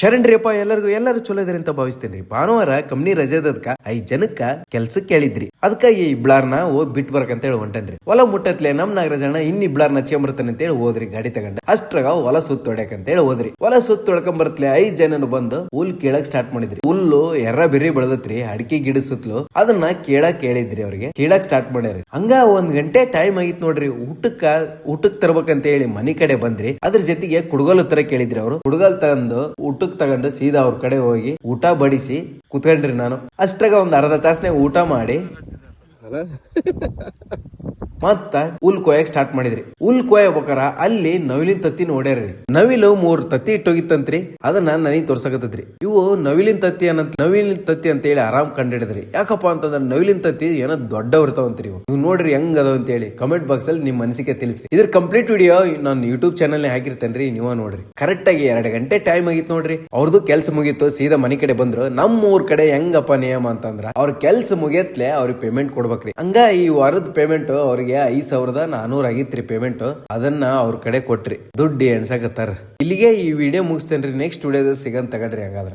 ಶರಣ್ರಿಯಪ್ಪ ಎಲ್ಲರೂ ಚಲೋ ಇದ್ರಿ ಅಂತ ಭಾವಿಸ್ತೇನ್ರಿ. ಭಾನುವಾರ ಕಂಪ್ನಿ ರಜೆದಕ್ಕ 5 ಜನಕ್ಕ ಕೆಲ್ಸಕ್ಕೆ ಕೇಳಿದ್ರಿ. ಅದಕ್ಕ ಈ ಇಬ್ಳಾರ್ನ ಬಿಟ್ ಬರ್ಕಂತ ಹೇಳಿ ಹೊಂಟನ್ರಿ. ಹೊಲ ಮುಟ್ಟತ್ಲೆ ನಮ್ ನಾಗರಾಜಣ್ಣ ಇಬ್ಳಾರ್ನ ಹಚ್ಕೊಂಬರ್ತಾನೆ ಅಂತ ಹೇಳಿ ಹೋದ್ರಿ ಗಾಡಿ ತಗೊಂಡ. ಅಷ್ಟ್ರಾಗ ಹೊಲ ಸುತ್ತ ಹೊಡ್ಯಾಕಂತ ಹೇಳಿ ಹೋದ್ರಿ. ಹೊಲ ಸುತ್ತ ಹೊಡ್ಕೊಂಡ್ ಬರ್ತಲೆ 5 ಜನನು ಬಂದು ಹುಲ್ ಕೇಳಕ್ ಸ್ಟಾರ್ಟ್ ಮಾಡಿದ್ರಿ. ಹುಲ್ಲು ಎರ್ರ ಬೆರಿ ಬೆಳೆದತ್ರಿ ಅಡಿಕೆ ಗಿಡ ಸುತ್ತಲು. ಅದನ್ನ ಕೇಳಕ್ ಹೇಳಿದ್ರಿ ಅವ್ರಿಗೆ. ಕೇಳಕ್ ಸ್ಟಾರ್ಟ್ ಮಾಡ್ಯಾರಿ. ಹಂಗ 1 ಗಂಟೆ ಟೈಮ್ ಆಗಿತ್ ನೋಡ್ರಿ. ಊಟಕ್ ತರ್ಬೇಕಂತ ಹೇಳಿ ಮನಿ ಕಡೆ ಬಂದ್ರಿ. ಅದ್ರ ಜೊತೆಗೆ ಕುಡ್ಗೋಲ್ ಉತ್ತರ ಕೇಳಿದ್ರಿ. ಅವರು ಕುಡ್ಗೋಲ್ ತಗೊಂಡು ಊಟಕ್ ತಗೊಂಡು ಸೀದಾ ಅವ್ರ ಕಡೆ ಹೋಗಿ ಊಟ ಬಡಿಸಿ ಕುತ್ಕೊಂಡ್ರಿ. ನಾನು ಅಷ್ಟ್ರಾಗ ಒಂದ್ ಅರ್ಧ ತಾಸನೆ ಊಟ ಮಾಡಿ ಮತ್ತ ಹುಲ್ ಕೊಯ್ಯಕ್ ಸ್ಟಾರ್ಟ್ ಮಾಡಿದ್ರಿ. ಹುಲ್ ಕೊಯ್ಯಬೇಕಾರ ಅಲ್ಲಿ ನವಿಲಿನ ತತ್ತಿ ನೋಡ್ಯಾರ್ರಿ. ನವಿಲು 3 ತತ್ತಿ ಇಟ್ಟೋಗಿತ್ತಂತ್ರಿ. ಅದನ್ನ ನನಗ್ ತೋರ್ಸಕತ್ತದ್ರಿ. ಇವು ನವಿಲಿನ ತತ್ತಿ ಅಂತ ಹೇಳಿ ಆರಾಮ್ ಕಂಡಿಡಿದ್ರಿ. ಯಾಕಪ್ಪ ಅಂತಂದ್ರ ನವಿಲಿನ ತತ್ತಿ ಏನೋ ದೊಡ್ಡ ಇರ್ತಾವಂತ್ರಿ. ಇವ್ ನೋಡ್ರಿ ಹೆಂಗ್ ಅದಾವ ಅಂತ ಹೇಳಿ ಕಮೆಂಟ್ ಬಾಕ್ಸ್ ಅಲ್ಲಿ ನಿಮ್ ಅನಿಸಿಕೆ ತಿಳಿಸ್ರಿ. ಇದ್ರ ಕಂಪ್ಲೀಟ್ ವಿಡಿಯೋ ನಾನು ಯೂಟ್ಯೂಬ್ ಚಾನಲ್ ಹಾಕಿರ್ತೇನ್ರಿ, ನೀವ ನೋಡ್ರಿ. ಕರೆಕ್ಟ್ ಆಗಿ 2 ಗಂಟೆ ಟೈಮ್ ಆಗಿತ್ತು ನೋಡ್ರಿ. ಅವ್ರದ್ದು ಕೆಲ್ಸ ಮುಗೀತು, ಸೀದಾ ಮನಿ ಕಡೆ ಬಂದ್ರು. ನಮ್ಮ ಊರ್ ಕಡೆ ಹೆಂಗಪ್ಪ ನಿಯಮ ಅಂತಂದ್ರ ಅವ್ರ ಕೆಲ್ಸ ಮುಗಿಯತ್ಲೆ ಅವ್ರಿಗೆ ಪೇಮೆಂಟ್ ಕೊಡ್ಬೇಕ್ರಿ. ಹಂಗ ಈ ವಾರದ ಪೇಮೆಂಟ್ ಅವ್ರಿಗೆ 5,400 ಆಗಿತ್ರಿ ಪೇಮೆಂಟ್. ಅದನ್ನ ಅವ್ರ ಕಡೆ ಕೊಟ್ರಿ. ದುಡ್ಡು ಎಣ್ಸಾಕತ್ತಾರ. ಇಲ್ಲಿಗೆ ಈ ವಿಡಿಯೋ ಮುಗಿಸ್ತೇನ್ರಿ. ನೆಕ್ಸ್ಟ್ ವಿಡಿಯೋದ ಸಿಗಂತ ತಗಡ್ರಿ ಹಂಗಾದ್ರ.